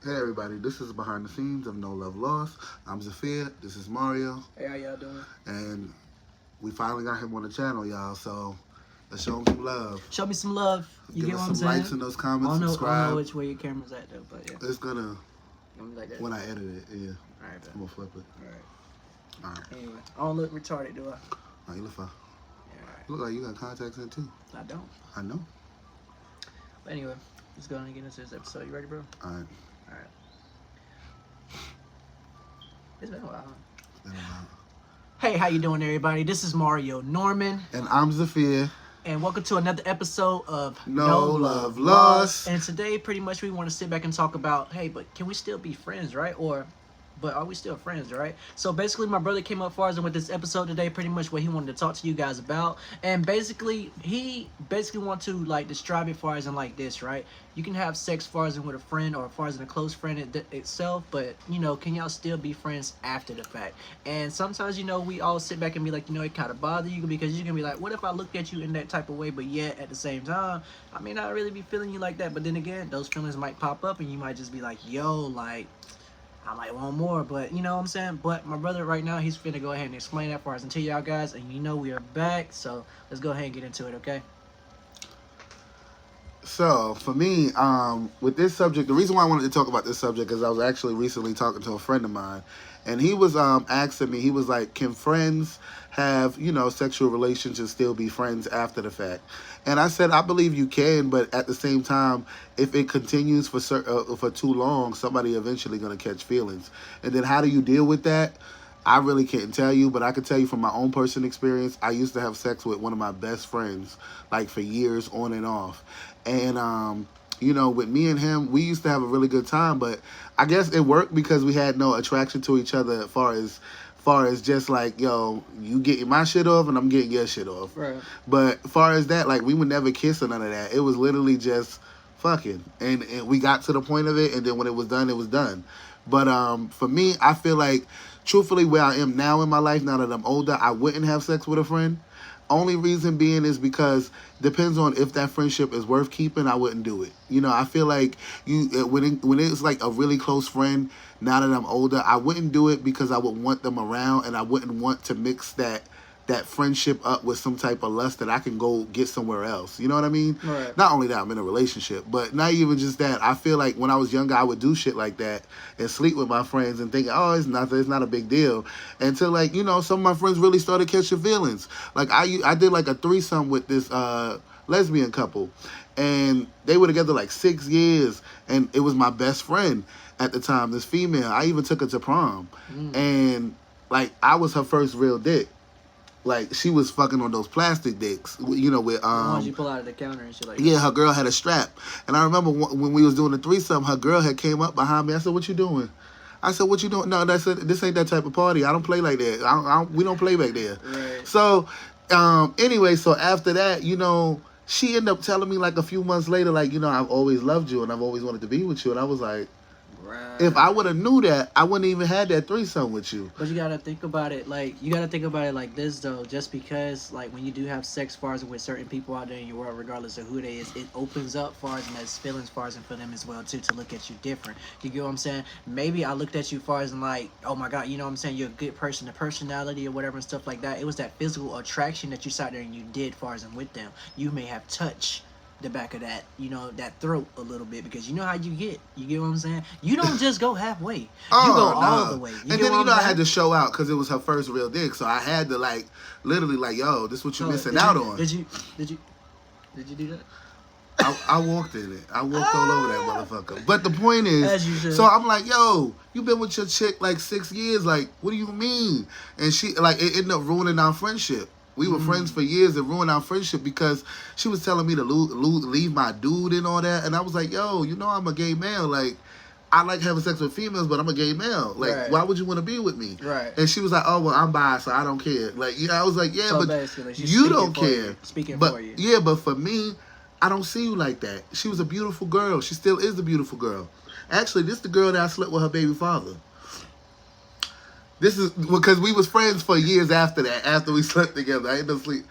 Hey everybody, this is behind the scenes of No Love Lost. I'm Zaa'Fir, this is Mario, Hey, how y'all doing? and we finally got him on the channel, y'all, so let's show him some love. Show me some love. You Give get us what I'm some saying? likes in those comments, I don't know subscribe. which way your camera's at though, but yeah. It's gonna, Like that. when I edit it, yeah. Alright, I'm gonna flip it. Alright. Alright. Anyway, I don't look retarded, do I? No, you look fine. Yeah, alright. You look like you got contacts in too. I don't. I know. But anyway, let's go on and get into this episode. You ready, bro? Alright. Alright. It's been a while. It's been a while. Hey, how you doing, everybody? This is Mario Norman. And I'm Zaa'Fir. And welcome to another episode of No Love Lost. And today, pretty much, we want to sit back and talk about, hey, but can we still be friends, right? But are we still friends, right? So basically, my brother came up far as with this episode today, pretty much what he wanted to talk to you guys about. And basically, he want to, like, describe it far as in like this, right? You can have sex far as in with a friend or far as in a close friend itself, but, you know, can y'all still be friends after the fact? And sometimes, you know, we all sit back and be like, you know, it kind of bother you because you're going to be like, what if I looked at you in that type of way, but yet at the same time, I may not really be feeling you like that. But then again, those feelings might pop up and you might just be like, yo, like, I might want more, but you know what I'm saying? But my brother right now, he's finna go ahead and explain that for us and tell y'all guys, and you know we are back, so let's go ahead and get into it, okay? So, for me, with this subject, the reason why I wanted to talk about this subject is I was actually recently talking to a friend of mine, and he was asking me, he was like, can friends have, you know, sexual relations and still be friends after the fact? And I said, I believe you can, but at the same time, if it continues for too long, somebody eventually going to catch feelings. And then how do you deal with that? I really can't tell you, but I can tell you from my own personal experience, I used to have sex with one of my best friends, like for years on and off. And, you know, with me and him, we used to have a really good time, but I guess it worked because we had no attraction to each other as far as just like, yo, you getting my shit off and I'm getting your shit off. Right. But as far as that, like, we would never kiss or none of that. It was literally just fucking. And we got to the point of it, and then when it was done, it was done. But for me, I feel like, truthfully, where I am now in my life, now that I'm older, I wouldn't have sex with a friend. Only reason being is because depends on if that friendship is worth keeping. I wouldn't do it. You know, I feel like when it's like a really close friend. Now that I'm older, I wouldn't do it because I would want them around, and I wouldn't want to mix that friendship up with some type of lust that I can go get somewhere else. You know what I mean? Right. Not only that I'm in a relationship, but not even just that. I feel like when I was younger, I would do shit like that and sleep with my friends and think, oh, it's nothing, it's not a big deal. Until, like, you know, some of my friends really started catching feelings. Like, I did like a threesome with this lesbian couple, and they were together like 6 years, and it was my best friend at the time, this female. I even took her to prom. And, like, I was her first real dick. Like, she was fucking on those plastic dicks, you know, with The ones you pull out of the counter and shit like that. yeah, her girl had a strap. And I remember when we was doing the threesome, her girl had came up behind me. I said, what you doing? I said, what you doing? No, this ain't that type of party. I don't play like that. We don't play back there. Right. So, anyway, so after that, you know, she ended up telling me like a few months later, like, you know, I've always loved you and I've always wanted to be with you. And I was like, Right. if I would have knew that, I wouldn't even had that threesome with you. But you gotta think about it like this though. Just because like when you do have sex, far as with certain people out there in your world, regardless of who they is, it opens up far as and as feelings far as and for them as well too to look at you different. You get what I'm saying? Maybe I looked at you far as in like, oh my god, you know what I'm saying? You're a good person, the personality or whatever and stuff like that. It was that physical attraction that you sat there and you did far as and with them. You may have touched the back of that, you know, that throat a little bit because you know how you get what I'm saying? You don't just go halfway. You go all the way. And then, you know, I had to show out because it was her first real dick, so I had to like literally like, yo, this is what you're missing out on. Did you do that? I walked in it. I walked all over that motherfucker. But the point is, As you should. so I'm like, yo, you been with your chick like 6 years. Like, what do you mean? And she, like, it ended up ruining our friendship. We were friends for years and ruined our friendship because she was telling me to leave my dude and all that. And I was like, yo, you know I'm a gay male. Like, I like having sex with females, but I'm a gay male. Like, right. Why would you want to be with me? Right. And she was like, oh, well, I'm bi, so I don't care. Like, yeah, I was like, yeah, so but you don't care. Speaking but, for you. Yeah, but for me, I don't see you like that. She was a beautiful girl. She still is a beautiful girl. Actually, this is the girl that I slept with her baby father. This is because we was friends for years after that, after we slept together. I ended up sleep.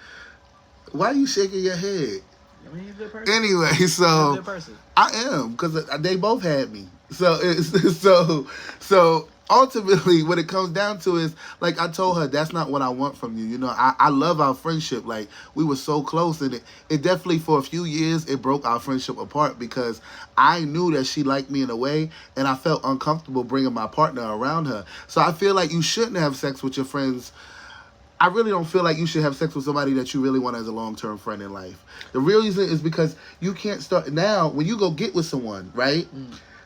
Why are you shaking your head? I mean, you're a good person. Anyway, You're a so good person. I am, because they both had me. So it's so ultimately what it comes down to is like I told her that's not what I want from you. You know, I love our friendship. Like we were so close and it definitely for a few years it broke our friendship apart because I knew that she liked me in a way and I felt uncomfortable bringing my partner around her. So I feel like you shouldn't have sex with your friends. I really don't feel like you should have sex with somebody that you really want as a long-term friend in life. The real reason is because you can't start now when you go get with someone, right?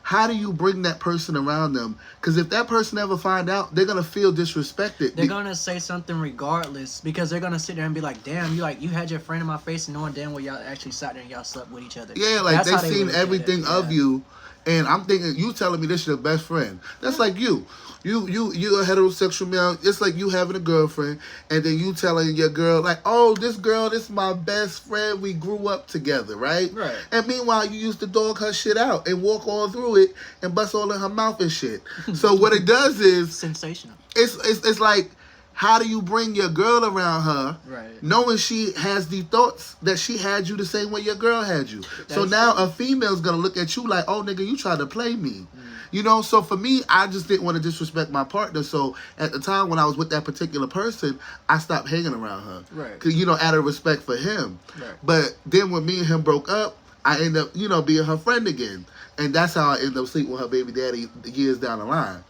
How do you bring that person around them? Because if that person ever find out, they're gonna feel disrespected. They're gonna say something regardless because they're gonna sit there and be like, "Damn, you had your friend in my face, and knowing damn well y'all actually sat there and y'all slept with each other." Yeah, like That's they how they seen look at everything it. of Yeah. you, and I'm thinking you telling me this is your best friend. That's like you. You a heterosexual male. It's like you having a girlfriend, and then you telling your girl like, "Oh, this girl, this is my best friend. We grew up together, right?" Right. And meanwhile, you used to dog her shit out and walk all through it and bust all in her mouth and shit. So what it does is Sensational. it's like, how do you bring your girl around her, Right. knowing she has the thoughts that she had you the same way your girl had you? So That's now true. a female's gonna look at you like, oh nigga, you tried to play me. You know, so for me, I just didn't want to disrespect my partner. So at the time when I was with that particular person, I stopped hanging around her. Right. Cause, you know, out of respect for him. Right. But then when me and him broke up, I ended up, you know, being her friend again. And that's how I ended up sleeping with her baby daddy years down the line.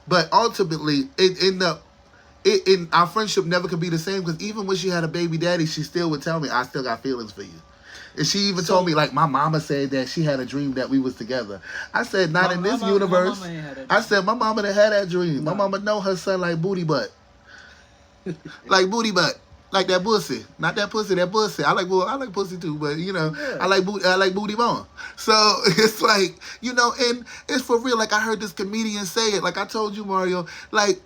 But ultimately, it ended up, our friendship never could be the same because even when she had a baby daddy, she still would tell me, I still got feelings for you. And she even told me, like, my mama said that she had a dream that we was together. I said, not in this universe. My mama ain't had that I said, my mama done had that dream. No. My mama know her son like booty butt. Like booty butt. Like that pussy. Not that pussy, that pussy. I like pussy too, but, you know, Yeah. I like booty more. So, it's like, you know, and it's for real. Like, I heard this comedian say it. Like I told you, Mario, like,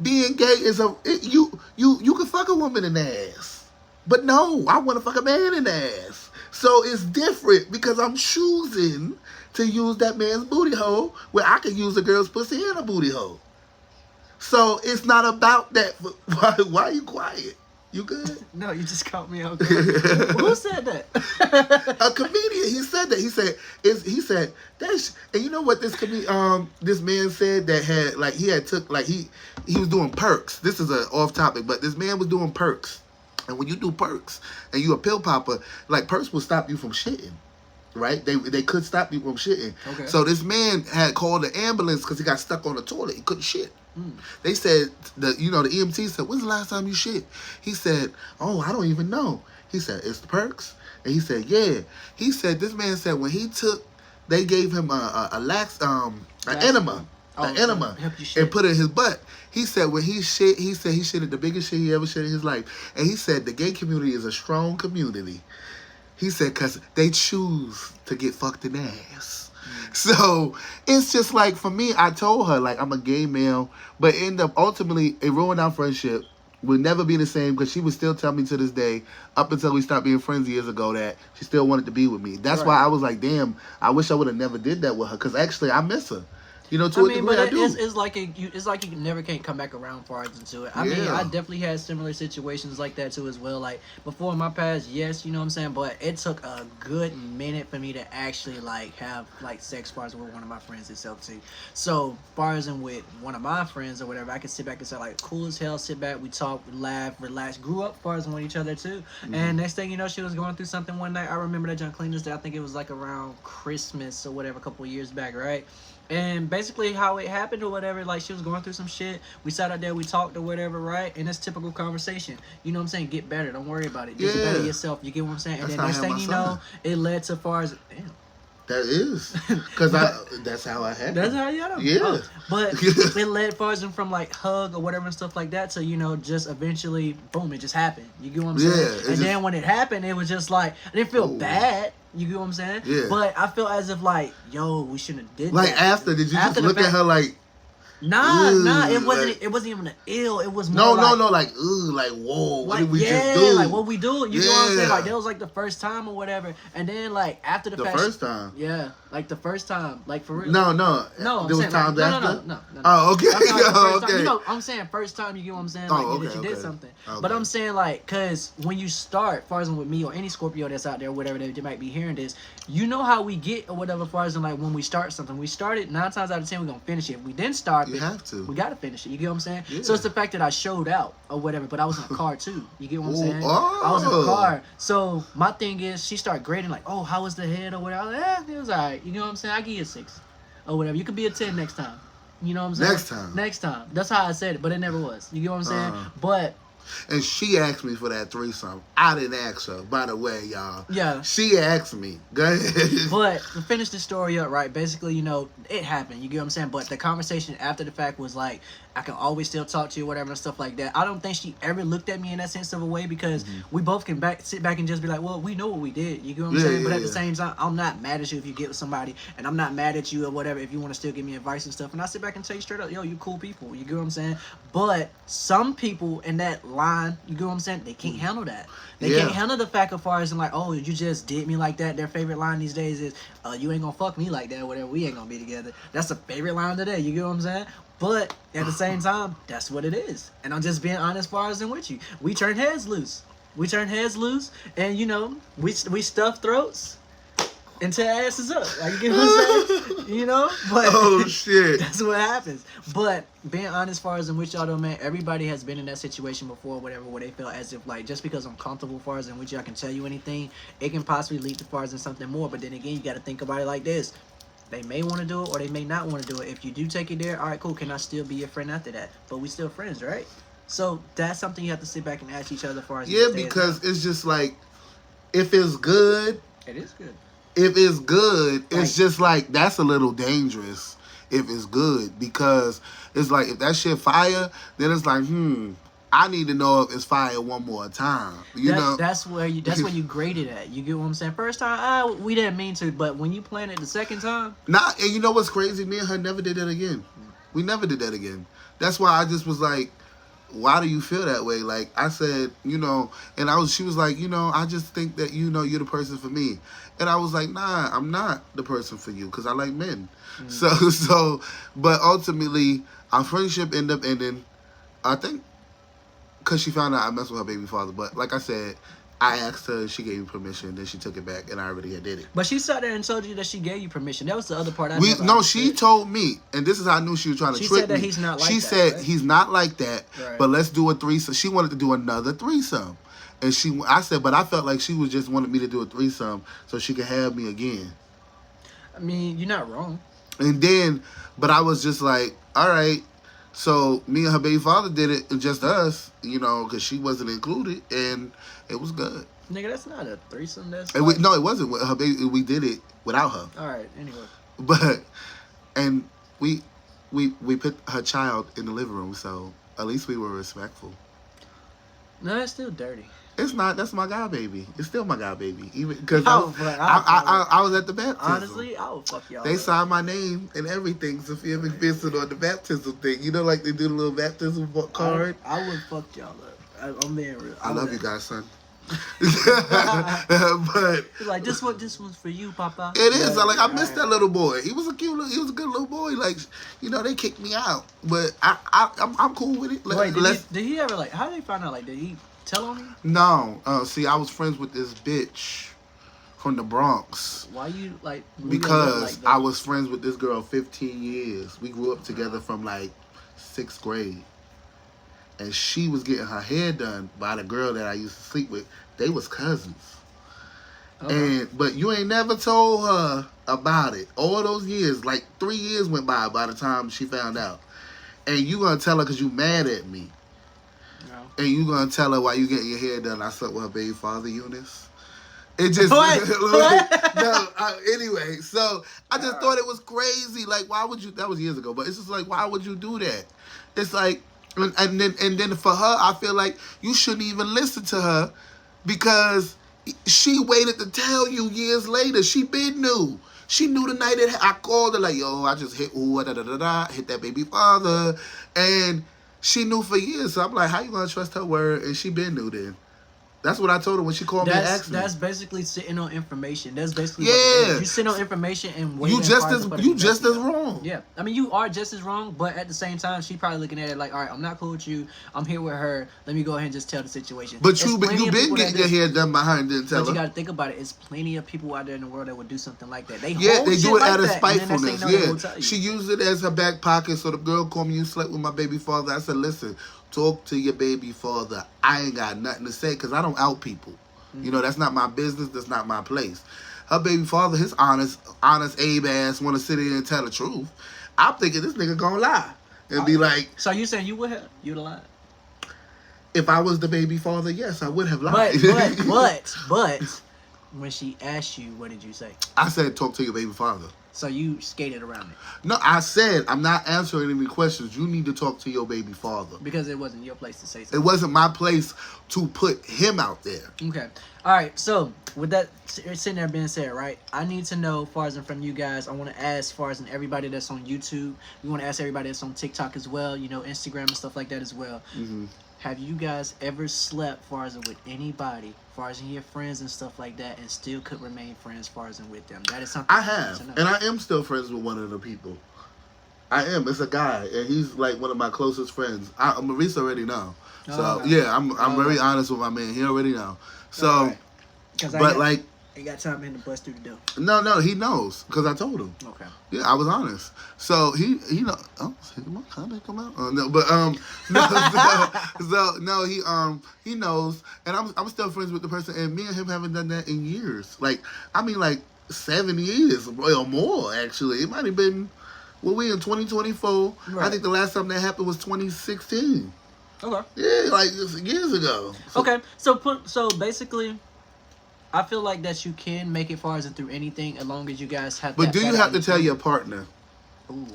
being gay is you can fuck a woman in the ass. But no, I want to fuck a man in the ass. So it's different because I'm choosing to use that man's booty hole where I can use a girl's pussy and a booty hole. So it's not about that. Why are you quiet? You good? No, you just caught me out. Who said that? A comedian. He said that. He said that's. And you know what this this man said that had like he was doing perks. This is a off topic, but this man was doing perks. And when you do perks and you a pill popper, like perks will stop you from shitting. Right? They could stop you from shitting. Okay. So this man had called the ambulance because he got stuck on the toilet. He couldn't shit. They said the EMT said, "When's the last time you shit?" He said, "Oh, I don't even know." He said, "It's the perks." And he said, "Yeah." He said this man said when they gave him an enema. An enema help you shit. and put it in his butt. He said when he shit, he said he shitted the biggest shit he ever shit in his life. And he said the gay community is a strong community. He said because they choose to get fucked in the ass. So it's just like for me, I told her like I'm a gay male, but ultimately it ruined our friendship. We'll never be the same because she would still tell me to this day, up until we stopped being friends years ago, that she still wanted to be with me. That's why I was like, damn, I wish I would have never did that with her because actually I miss her. You know, to a degree, I do. It's like you never can't come back around far into it. I mean, I definitely had similar situations like that too as well. Like before in my past, yes, you know what I'm saying, but it took a good minute for me to actually like have like sex bars with one of my friends itself too. So far as in with one of my friends or whatever, I could sit back and say like cool as hell, sit back, we talk, we laugh, relax, grew up far as in with each other too. And next thing you know, she was going through something one night. I remember that John Cleaners Day. I think it was like around Christmas or whatever, a couple of years back, right? And basically how it happened or whatever, like she was going through some shit. We sat out there, we talked or whatever, right? And it's typical conversation. You know what I'm saying? Get better. Don't worry about it. Just better yourself. You get what I'm saying? That's and then next thing you know, it led to far as damn. That is because that's how I had. That's how you had them. Yeah. Oh, but it led far as from like hug or whatever and stuff like that. So just eventually, boom, it just happened. You get what I'm saying? And then when it happened, it was just like I didn't feel bad. You get what I'm saying? Yeah. But I feel as if like, yo, we shouldn't have did like that. after, did you just look at her like? Nah, it wasn't. Like, It wasn't even an ill. It was more no, like, ooh, like, whoa, what like, did we just yeah, do? like what we do. You know what I'm saying? Yeah. Like that was like the first time or whatever. And then like after the fact, first time. yeah, like the first time, like for real. No, No, I'm there was saying, times like, after. no. Oh, okay. I'm saying, like, the first time, Okay. you know, I'm saying first time. You get what I'm saying? Like Oh, that you did okay. something. Okay. But I'm saying like, cause when you start, far as with me or any Scorpio that's out there, whatever they might be hearing this, you know how we get or whatever. Far as like when we start something, we started 9 times out of 10 we're gonna finish it. If we didn't start You it, have to. we gotta finish it. You get what I'm saying? Yeah. So it's the fact that I showed out or whatever, but I was in a car too. You get what I'm saying? Oh. I was in a car. So my thing is, she started grading like, oh, how was the head or whatever. I was like, it was alright. You know what I'm saying? I give you a 6 or whatever. You could be a 10 next time. You know what I'm saying? Next time. That's how I said it, but it never was. You get what I'm saying? But and she asked me for that threesome. I didn't ask her, by the way, y'all. yeah. She asked me. Go ahead. But to finish the story up, right? Basically, you know, it happened. You get what I'm saying? But the conversation after the fact was like, I can always still talk to you, whatever, and stuff like that. I don't think she ever looked at me in that sense of a way because we both can sit back and just be like, well, we know what we did. You get what I'm saying? But at the same time, I'm not mad at you if you get with somebody, and I'm not mad at you or whatever if you want to still give me advice and stuff. And I sit back and tell you straight up, yo, you cool people. You get what I'm saying? But some people in that line, you get what I'm saying? They can't handle that. They can't handle the fact of far as like, oh, you just did me like that. Their favorite line these days is, you ain't gonna fuck me like that, whatever. We ain't gonna be together. That's a favorite line today. You get what I'm saying? But at the same time, that's what it is. And I'm just being honest far as in with you. We turn heads loose. And you know, we stuff throats until asses up. Like, you get what I'm saying? You know? But oh, shit. That's what happens. But being honest far as in which y'all though, man, everybody has been in that situation before, whatever, where they feel as if like, just because I'm comfortable far as in which I can tell you anything, it can possibly lead to far as in something more. But then again, you got to think about it like this. They may want to do it or they may not want to do it. If you do take it there, all right, cool. Can I still be your friend after that? But we still friends, right? So that's something you have to sit back and ask each other for. Yeah, because it's just like, if it's good, it is good. If it's good, it's just like, that's a little dangerous if it's good. Because it's like, if that shit fire, then it's like, I need to know if it's fire one more time. You know? That's where you grade it at. You get what I'm saying? First time, we didn't mean to, but when you plan it the second time. Nah, and you know what's crazy? Me and her never did that again. We never did that again. That's why I just was like, why do you feel that way? Like, I said, you know, and she was like, you know, I just think that, you know, you're the person for me. And I was like, nah, I'm not the person for you because I like men. But ultimately, our friendship ended up ending, I think, because she found out I messed with her baby father. But like I said, I asked her, she gave me permission, then she took it back, and I already did it. But she sat there and told you that she gave you permission. That was the other part she told me, and this is how I knew she was trying to trick me. She said that he's not like that. She said, right? He's not like that, right. But let's do a threesome. She wanted to do another threesome. And I said, but I felt like she was just wanted me to do a threesome so she could have me again. I mean, you're not wrong. And then, but I was just like, all right. So me and her baby father did it, and just us, you know, because she wasn't included, and it was good. Nigga, that's not a threesome. That's and no, it wasn't with her baby. We did it without her. All right. Anyway. But we put her child in the living room, so at least we were respectful. No, that's still dirty. It's not. That's my god baby. It's still my god baby. Even because I was at the baptism. Honestly, I would fuck y'all. They signed my name and everything. Sophia McPherson on the baptism thing. You know, like they do the little baptism card. I would fuck y'all up. I'm being real. I love you guys, son. But like this one's for you, Papa. It is. I missed that little boy. He was a cute. He was a good little boy. Like, you know, they kicked me out, but I'm cool with it. Wait, did he ever like? How did he find out? Like, did he tell on you? No. See, I was friends with this bitch from the Bronx. Why you like? Because I was friends with this girl 15 years. We grew up together from like 6th grade. And she was getting her hair done by the girl that I used to sleep with. They was cousins. But you ain't never told her about it. All those years, like 3 years went by the time she found out. And you gonna tell her because you mad at me. No. And you gonna tell her why you getting your hair done. I slept with her baby father, Eunice. It just... anyway, so I just thought it was crazy. Like, why would you... That was years ago. But it's just like, why would you do that? It's like... And then for her, I feel like you shouldn't even listen to her because she waited to tell you years later. She been knew. She knew the night I called her like, yo, I just hit hit that baby father, and she knew for years. So I'm like, how you gonna trust her word? And she been knew then. That's what I told her when she called me and asked me. That's basically sitting on information. That's basically yeah. what it is. You sit on information and wait. You just as wrong. Yeah, I mean you are just as wrong, but at the same time, she probably looking at it like, all right, I'm not cool with you. I'm here with her. Let me go ahead and just tell the situation. But you been getting your hair done behind didn't tell her. But you got to think about it. It's plenty of people out there in the world that would do something like that. They do it like out of that, spitefulness. Yeah, she used it as her back pocket. So the girl called me, you slept with my baby father. I said, listen, talk to your baby father. I ain't got nothing to say because I don't out people. You know, that's not my business. That's not my place. Her baby father, his honest Abe ass, want to sit here and tell the truth. I'm thinking this nigga gonna lie and be like. So you saying you would have? You'd have lied? If I was the baby father, yes, I would have lied. But when she asked you, what did you say? I said, talk to your baby father. So you skated around it. No, I said, I'm not answering any questions. You need to talk to your baby father. Because it wasn't your place to say something. It wasn't my place to put him out there. Okay. All right. So with that sitting there being said, right, I need to know, far as from you guys, I want to ask, far as everybody that's on YouTube, we want to ask everybody that's on TikTok as well, you know, Instagram and stuff like that as well. Mm-hmm. Have you guys ever slept, far as with anybody, far as your friends and stuff like that, and still could remain friends, far as with them? That is something I have, and I am still friends with one of the people. I am. It's a guy, and he's like one of my closest friends. Maurice already know. So yeah, I'm very honest with my man. He already know. So, right. But like. He got time in the bus through the door. No, he knows because I told him. Okay. Yeah, I was honest. So he know. Oh, how did it come out? No, but he knows, and I'm still friends with the person, and me and him haven't done that in years. Like 7 years or more actually. It might have been. Well, we in 2024. Right. I think the last time that happened was 2016. Okay. Yeah, like years ago. Okay, so basically. I feel like that you can make it far as through anything as long as you guys have. But do you have to tell your partner? Ooh.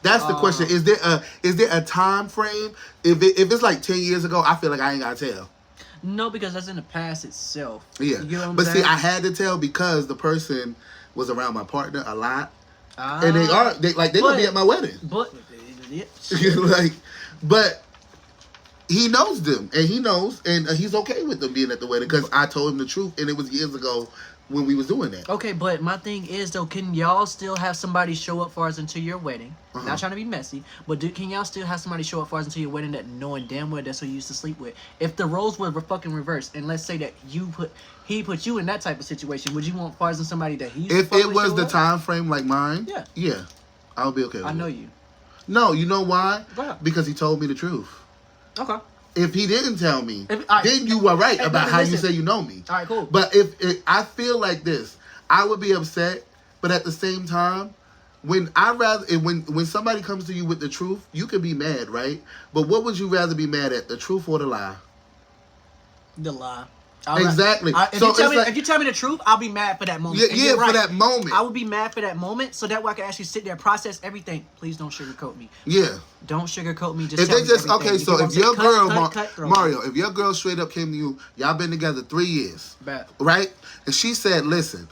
That's the question. Is there a time frame? If it's like 10 years ago, I feel like I ain't gotta tell. No, because that's in the past itself. Yeah. You know what I'm but saying? See, I had to tell because the person was around my partner a lot, and they gonna be at my wedding. But but. He knows them, and he knows, and he's okay with them being at the wedding because I told him the truth, and it was years ago when we was doing that. Okay, but my thing is though, can y'all still have somebody show up for us into your wedding? Not trying to be messy, but can y'all still have somebody show up for us into your wedding that knowing damn well that's who you used to sleep with? If the roles were fucking reversed, and let's say that he put you in that type of situation, would you want far as somebody that he? If it was the time frame like mine, yeah, I would be okay with I know it. you. No, you know why? Why? Because he told me the truth. Okay. If he didn't tell me, then you were right about how you say you know me. All right, cool. But if I feel like this, I would be upset. But at the same time, when somebody comes to you with the truth, you can be mad, right? But what would you rather be mad at, the truth or the lie? The lie. Exactly. If you tell me the truth, I'll be mad for that moment. Yeah, for that moment. I would be mad for that moment, so that way I can actually sit there, process everything. Please don't sugarcoat me. Yeah. Don't sugarcoat me. Just if tell they me just everything. okay, so if your girl Mario, me. if your girl straight up came to you, y'all been together 3 years, Bad. right? And she said, "Listen,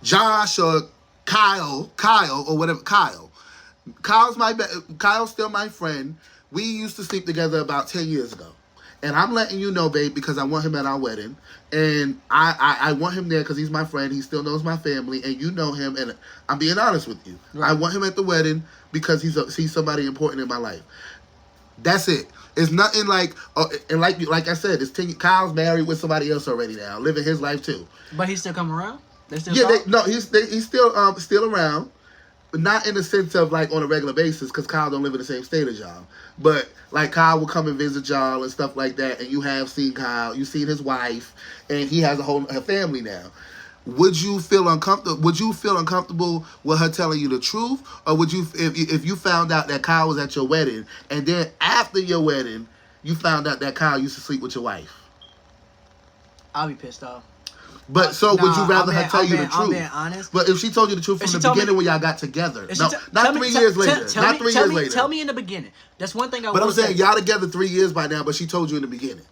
Josh or Kyle or whatever, Kyle's still my friend. We used to sleep together about 10 years ago." And I'm letting you know, babe, because I want him at our wedding. And I want him there because he's my friend. He still knows my family. And you know him. And I'm being honest with you. Right. I want him at the wedding because he's somebody important in my life. That's it. It's nothing like... and like I said, Kyle's married with somebody else already now. Living his life, too. But he's still coming around? They still he's still around. But not in the sense of like on a regular basis because Kyle don't live in the same state as y'all. But like Kyle will come and visit y'all and stuff like that. And you have seen Kyle. You've seen his wife. And he has a family now. Would you feel uncomfortable? Would you feel uncomfortable with her telling you the truth? Or would you, if you found out that Kyle was at your wedding and then after your wedding, you found out that Kyle used to sleep with your wife? I'll be pissed off. But would you rather her tell you the truth? I'm being honest. But if she told you the truth from the beginning when y'all got together, not 3 years later. Not 3 years later. Tell me in the beginning. That's one thing I. But I'm saying y'all together 3 years by now, but she told you in the beginning.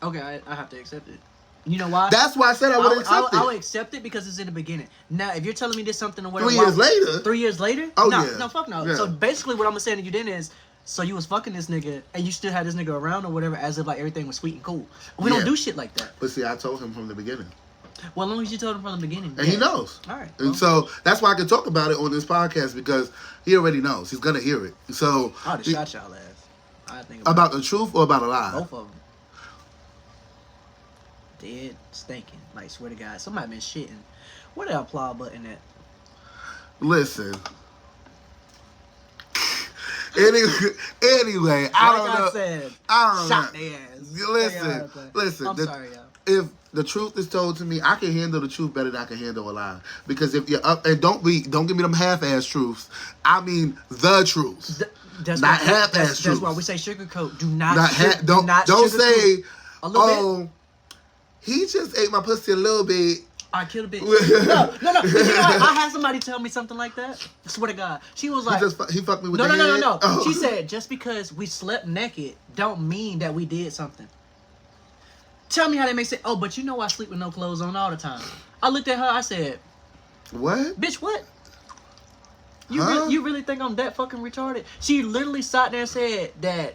Okay, I have to accept it. You know why? That's why I said I would accept it. I would accept it because it's in the beginning. Now, if you're telling me this something or whatever, 3 years later. 3 years later? Oh no, yeah. No, fuck no. Yeah. So basically, what I'm saying to you then is, so you was fucking this nigga and you still had this nigga around or whatever, as if like everything was sweet and cool. We don't do shit like that. But see, I told him from the beginning. Well, as long as you told him from the beginning, and he knows. All right. And so that's why I can talk about it on this podcast because he already knows. He's gonna hear it. So I'd have shot y'all ass. I think about the truth or about a lie. Both of them. Dead stinking. Like, swear to God, somebody been shitting. Where the applaud button at? Listen. Anyway, I don't know. Said, I don't shot know. their ass. Listen. I'm sorry, y'all. If the truth is told to me, I can handle the truth better than I can handle a lie. Because if you're up, and don't give me them half-ass truths. I mean the truth. That's not why, half-ass truths. That's why we say sugarcoat. Do not. Don't say. A little bit. He just ate my pussy a little bit. I killed a bitch. No. You know what? I had somebody tell me something like that. I swear to God. She was like, he fucked me with the head. No. Oh. She said, just because we slept naked don't mean that we did something. Tell me how that makes it. Oh, but you know I sleep with no clothes on all the time. I looked at her. I said, what? Bitch, what? You, huh? you really think I'm that fucking retarded? She literally sat there and said that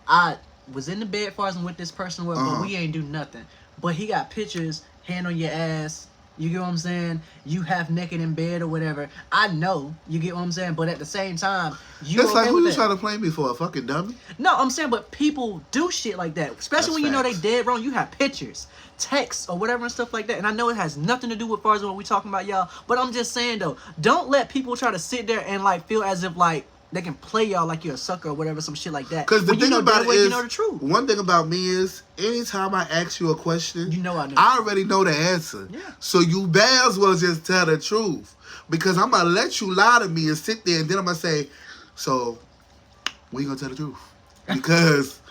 I was in the bed far as with this person, but we ain't do nothing. But he got pictures, hand on your ass. You get what I'm saying? You half naked in bed or whatever. I know. You get what I'm saying? But at the same time, you it's okay like, who you that? trying to play me for? A fucking dummy? No, I'm saying, but people do shit like that. Especially when you know they dead wrong. You have pictures, texts, or whatever and stuff like that. And I know it has nothing to do with far as what we talking about, y'all. But I'm just saying, though, don't let people try to sit there and, like, feel as if, like, they can play y'all like you're a sucker or whatever, some shit like that. Because the thing about it is, you know the truth. One thing about me is, anytime I ask you a question, you know I know. I already know the answer. Yeah. So you may as well just tell the truth. Because I'm going to let you lie to me and sit there and then I'm going to say, so, we going to tell the truth? Because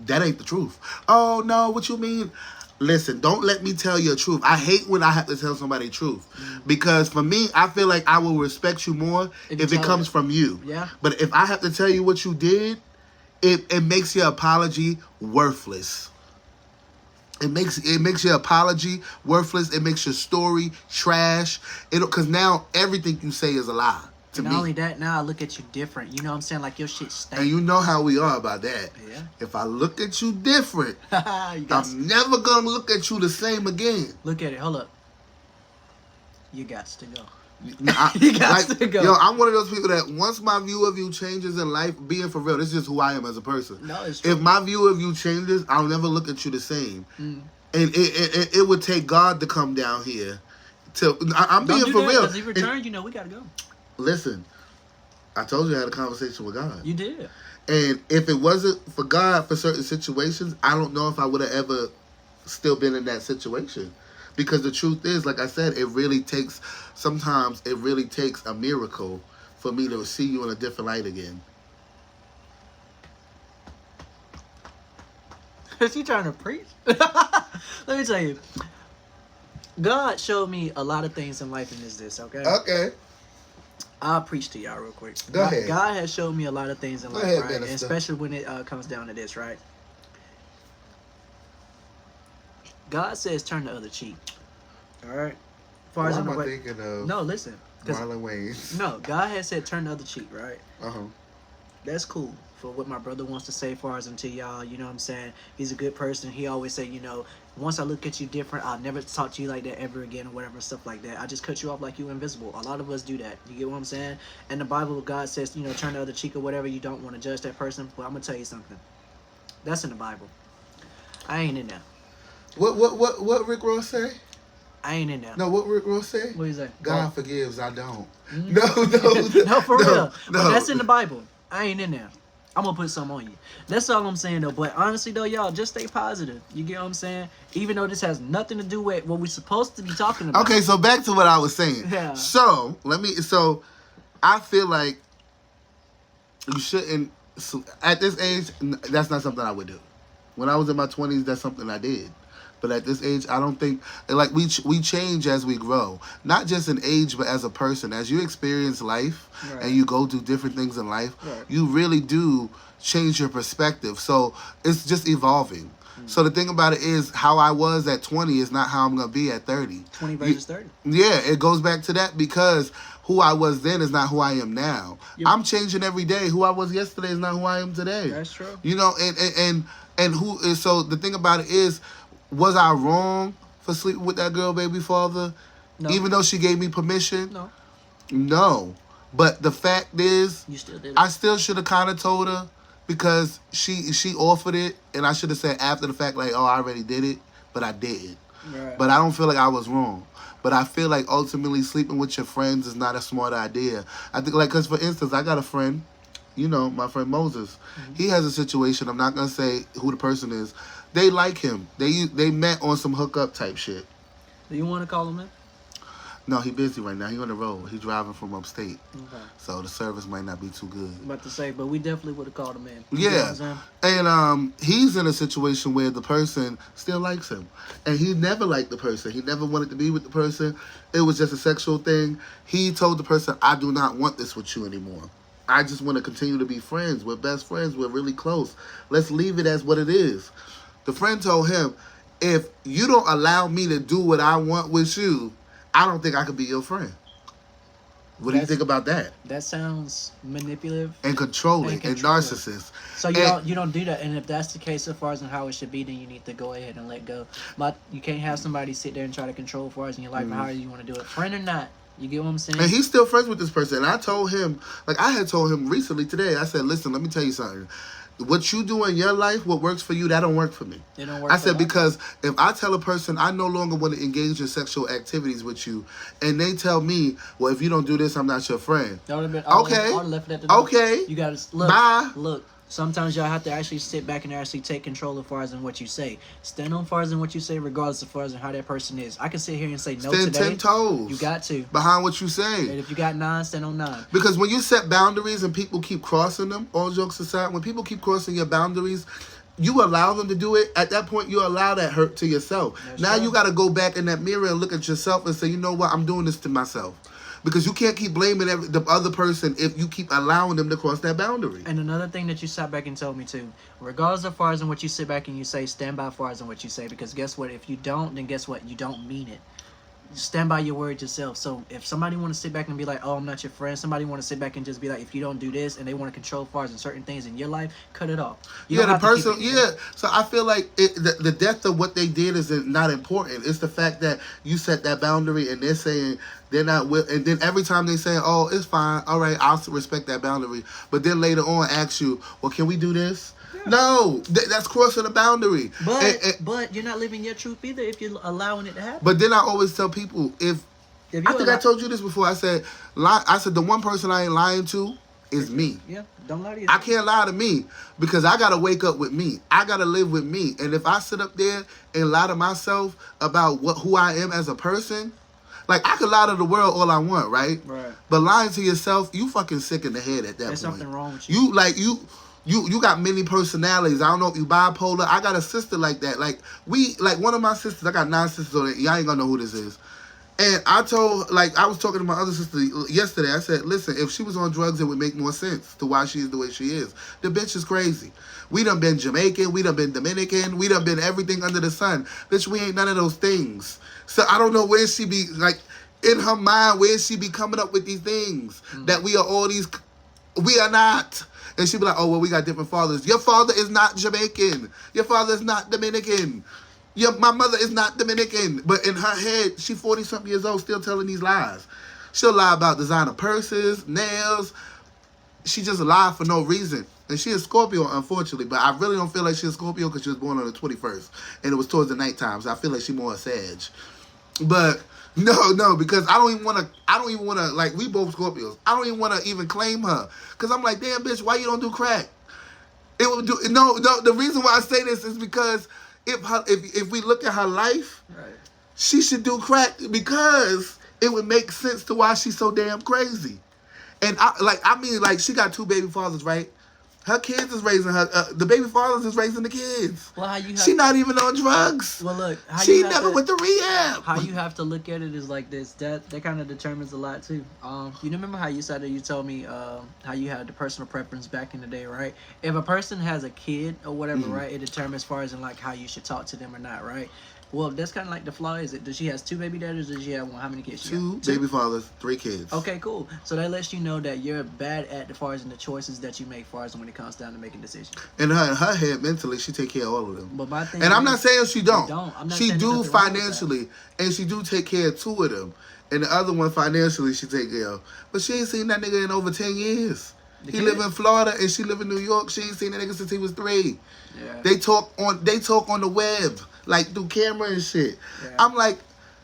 that ain't the truth. Oh, no, what you mean? Listen, don't let me tell you the truth. I hate when I have to tell somebody the truth. Because for me, I feel like I will respect you more if it comes from you. Yeah. But if I have to tell you what you did, it makes your apology worthless. It makes your apology worthless. It makes your story trash. Because now everything you say is a lie. Not only that, now I look at you different. You know what I'm saying? Like your shit stank. And you know how we are about that. Yeah. If I look at you different, I'm never gonna look at you the same again. Look at it. Hold up. You got to go. You got to go. Yo, I'm one of those people that once my view of you changes in life, being for real, this is just who I am as a person. No, it's true. If my view of you changes, I'll never look at you the same. And it would take God to come down here. I'm being for real. Because he returned, you know, we got to go. Listen, I told you I had a conversation with God. You did. And if it wasn't for God for certain situations, I don't know if I would have ever still been in that situation. Because the truth is, like I said, sometimes it really takes a miracle for me to see you in a different light again. Is he trying to preach? Let me tell you. God showed me a lot of things in life, and this, okay? Okay. I'll preach to y'all real quick. Go ahead. God has showed me a lot of things in life, ahead, right? And minister. especially when it comes down to this, right? God says turn the other cheek. All right? Why am I thinking of No, listen. Marlon Wayans? No, God has said turn the other cheek, right? Uh-huh. That's cool for what my brother wants to say far as until y'all, you know what I'm saying? He's a good person. He always say, you know, once I look at you different, I'll never talk to you like that ever again or whatever, stuff like that. I just cut you off like you invisible. A lot of us do that. You get what I'm saying? And the Bible, God says, you know, turn the other cheek or whatever. You don't want to judge that person. Well, I'm going to tell you something. That's in the Bible. I ain't in there. What Rick Ross say? I ain't in there. No, what Rick Ross say? What is that? God forgives, I don't. Mm-hmm. No, for real. No. But that's in the Bible. I ain't in there. I'm gonna put some on you. That's all I'm saying though. But honestly though, y'all just stay positive. You get what I'm saying? Even though this has nothing to do with what we're supposed to be talking about. Okay, so back to what I was saying. Yeah. So I feel like you shouldn't. At this age, that's not something I would do. When I was in my 20s, that's something I did. But at this age, I don't think, like, we change as we grow. Not just in age, but as a person. As you experience life and you go through different things in life, you really do change your perspective. So it's just evolving. So the thing about it is, how I was at 20 is not how I'm gonna be at 30. 20 versus 30. Yeah, it goes back to that because who I was then is not who I am now. Yep. I'm changing every day. Who I was yesterday is not who I am today. That's true. You know, and who is so the thing about it is, was I wrong for sleeping with that girl, baby father? No. Even though she gave me permission? No. No. But the fact is, You still did it. I still should have kind of told her because she offered it, and I should have said after the fact, like, oh, I already did it, but I didn't. Right. But I don't feel like I was wrong. But I feel like ultimately sleeping with your friends is not a smart idea. I think, like, because for instance, I got a friend, you know, my friend Moses. Mm-hmm. He has a situation. I'm not gonna say who the person is. They like him. They met on some hookup type shit. Do you want to call him in? No, he busy right now. He on the road. He driving from upstate, Okay. so the service might not be too good. I'm about to say, but we definitely would have called him in. You know what Yeah, I'm saying? and he's in a situation where the person still likes him, and he never liked the person. He never wanted to be with the person. It was just a sexual thing. He told the person, "I do not want this with you anymore. I just want to continue to be friends. We're best friends. We're really close. Let's leave it as what it is." The friend told him, "If you don't allow me to do what I want with you, I don't think I could be your friend." What do you think about that? That sounds manipulative And controlling and narcissist. So you don't do that, and if that's the case, as far as how it should be, then you need to go ahead and let go. But you can't have somebody sit there and try to control as far as in your life or how you want to do it, friend or not. You get what I'm saying? And he's still friends with this person. And I told him, like I had told him recently today, I said, "Listen, let me tell you something. What you do in your life, what works for you, that don't work for me." It don't work. I said, because if I tell a person I no longer want to engage in sexual activities with you, and they tell me, "Well, if you don't do this, I'm not your friend." Okay. Okay. You gotta look. Bye. Look. Sometimes y'all have to actually sit back and actually take control as far as in what you say. Stand on far as in what you say, regardless of far as in how that person is. I can sit here and say no Stand today. 10 toes. You got to. Behind what you And say. if you got 9, stand on 9. Because when you set boundaries and people keep crossing them, all jokes aside, when people keep crossing your boundaries, you allow them to do it. At that point, you allow that hurt to yourself. That's Now right. you got to go back in that mirror and look at yourself and say, you know what, I'm doing this to myself. Because you can't keep blaming the other person if you keep allowing them to cross that boundary. And another thing that you sat back and told me too, regardless of far as in what you sit back and you say, stand by far as in what you say. Because guess what? If you don't, then guess what? You don't mean it. Stand by your word yourself. So if somebody want to sit back and be like, "Oh, I'm not your friend," somebody want to sit back and just be like, "If you don't do this," and they want to control far as in certain things in your life, cut it off. You Yeah, don't the have to keep person, it in. yeah. So I feel like the depth of what they did is not important. It's the fact that you set that boundary and they're saying they're not will, and then every time they say, "Oh, it's fine, all right, I'll respect that boundary," but then later on ask you, "Well, can we do this?" Yeah. No, that's crossing the boundary. But you're not living your truth either if you're allowing it to happen. But then I always tell people, I think I told you this before. I said the one person I ain't lying to is me. Yeah, don't lie to yourself. I can't lie to me because I got to wake up with me. I got to live with me. And if I sit up there and lie to myself about who I am as a person, like I could lie to the world all I want, right? Right. But lying to yourself, you fucking sick in the head at that There's point. something wrong with you. You got many personalities. I don't know if you bipolar. I got a sister like that. Like one of my sisters, I got 9 sisters on it. Y'all ain't gonna know who this is. And I was talking to my other sister yesterday. I said, listen, if she was on drugs, it would make more sense to why she is the way she is. The bitch is crazy. We done been Jamaican. We done been Dominican. We done been everything under the sun. Bitch, we ain't none of those things. So I don't know where she be, like, in her mind, where she be coming up with these things. That we are all these, we are not. And she be like, oh, well, we got different fathers. Your father is not Jamaican. Your father is not Dominican. My mother is not Dominican, but in her head, she 40-something years old, still telling these lies. She'll lie about designer purses, nails. She just lie for no reason. And she is Scorpio, unfortunately, but I really don't feel like she's Scorpio because she was born on the 21st, and it was towards the nighttime, so I feel like she's more a Sag. But no, because I don't even want to, like, we both Scorpios. I don't even want to even claim her because I'm like, damn, bitch, why you don't do crack? It would do no. The reason why I say this is because if we look at her life, right, she should do crack because it would make sense to why she's so damn crazy. And she got 2 baby fathers, right? Her kids is raising her. The baby fathers is raising the kids. Well, how you have, she not even on drugs. well, look, how She you have never to, went to rehab. how you have to look at it is like this. That kind of determines a lot too. You remember how you said that you told me how you had the personal preference back in the day, right? If a person has a kid or whatever, right, it determines as far as in like how you should talk to them or not, right? Well, that's kind of like the flaw. Is it? Does she has 2 baby daddies? Or does she have one? How many kids? She got? Two baby fathers, 3 kids. Okay, cool. So that lets you know that you're bad at as far as in the choices that you make, as far as when it comes down to making decisions. In her head, mentally, she take care of all of them. But my thing, and I'm not saying she don't. I'm not she saying do there's nothing wrong with financially, and she do take care of 2 of them, and the other one financially she take care of. But she ain't seen that nigga in over 10 years. He live in Florida and she live in New York. She ain't seen that nigga since he was 3. Yeah. They talk on the web, like through camera and shit. Yeah. I'm like,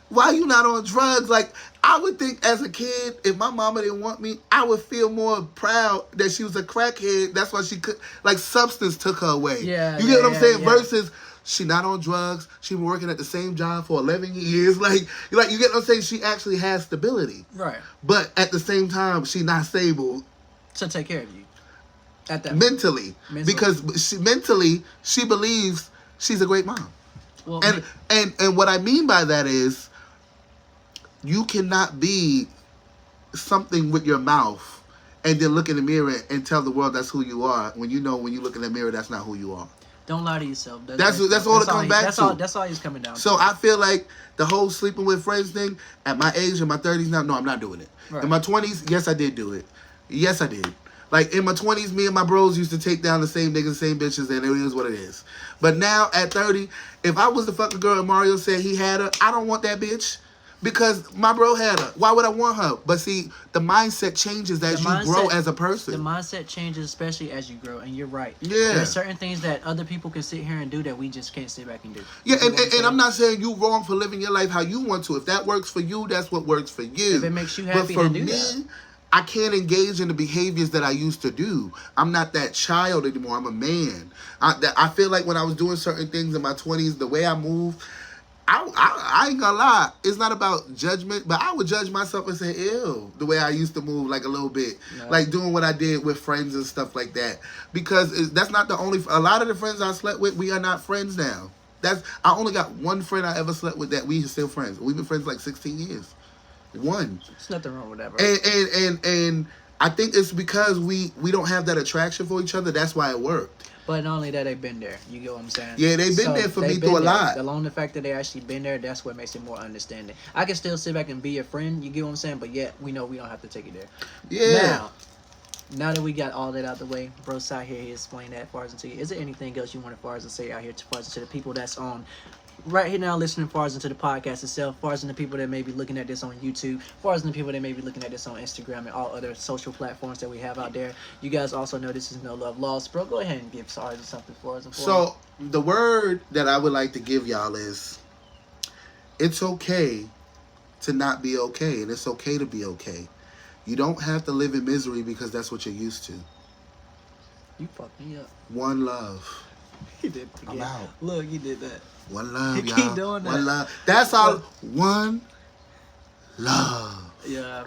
why you not on drugs? Like, I would think as a kid, if my mama didn't want me, I would feel more proud that she was a crackhead. That's why she could, like, substance took her away. Yeah, you get what I'm saying? yeah. Versus, she not on drugs. She been working at the same job for 11 years. Like you get what I'm saying? She actually has stability. Right. But at the same time, she not stable. To take care of you. At that mentally. Because she believes she's a great mom. Well, and what I mean by that is you cannot be something with your mouth and then look in the mirror and tell the world that's who you are when you know when you look in the mirror that's not who you are. Don't lie to yourself. That's all it comes back to. That's all he's coming down to. So I feel like the whole sleeping with friends thing at my age, in my 30s now, no, I'm not doing it. Right. In my 20s, yes, I did do it. Yes, I did. Like, in my 20s, me and my bros used to take down the same niggas, same bitches, and it is what it is. But now, at 30, if I was the fucking girl and Mario said he had her, I don't want that bitch. Because my bro had her. Why would I want her? But see, the mindset changes as you grow as a person. The mindset changes especially as you grow, and you're right. Yeah. There's certain things that other people can sit here and do that we just can't sit back and do. Yeah, and I'm not saying you wrong for living your life how you want to. If that works for you, that's what works for you. If it makes you happy, but for then do me, that. I can't engage in the behaviors that I used to do. I'm not that child anymore. I'm a man. I feel like when I was doing certain things in my 20s, the way I move, I ain't gonna lie. It's not about judgment, but I would judge myself and say, ew, the way I used to move, like a little bit. No. Like doing what I did with friends and stuff like that. Because that's not the only... A lot of the friends I slept with, we are not friends now. I only got one friend I ever slept with that we are still friends. We've been friends like 16 years. One. There's nothing wrong with that, bro. And I think it's because we don't have that attraction for each other. That's why it worked. But not only that, they've been there. You get what I'm saying? Yeah, they've been there for me through a lot. Along the fact that they actually been there, that's what makes it more understanding. I can still sit back and be your friend. You get what I'm saying? But yet, we know we don't have to take it there. Yeah. Now that we got all that out the way, bro, out here, he explained that far as into you. Is there anything else you want as far as to say out here to far as to the people that's on right here now listening far as into the podcast itself, far as into the people that may be looking at this on YouTube, far as into the people that may be looking at this on Instagram and all other social platforms that we have out there? You guys also know this is No Love Lost. Bro, go ahead and give Sarge something for us. So, the word that I would like to give y'all is, it's okay to not be okay, and it's okay to be okay. You don't have to live in misery because that's what you're used to. You fucked me up. One love. He did it again. I'm out. Look, he did that. One love, y'all. Keep doing that. One love. That's all. One love. Yeah.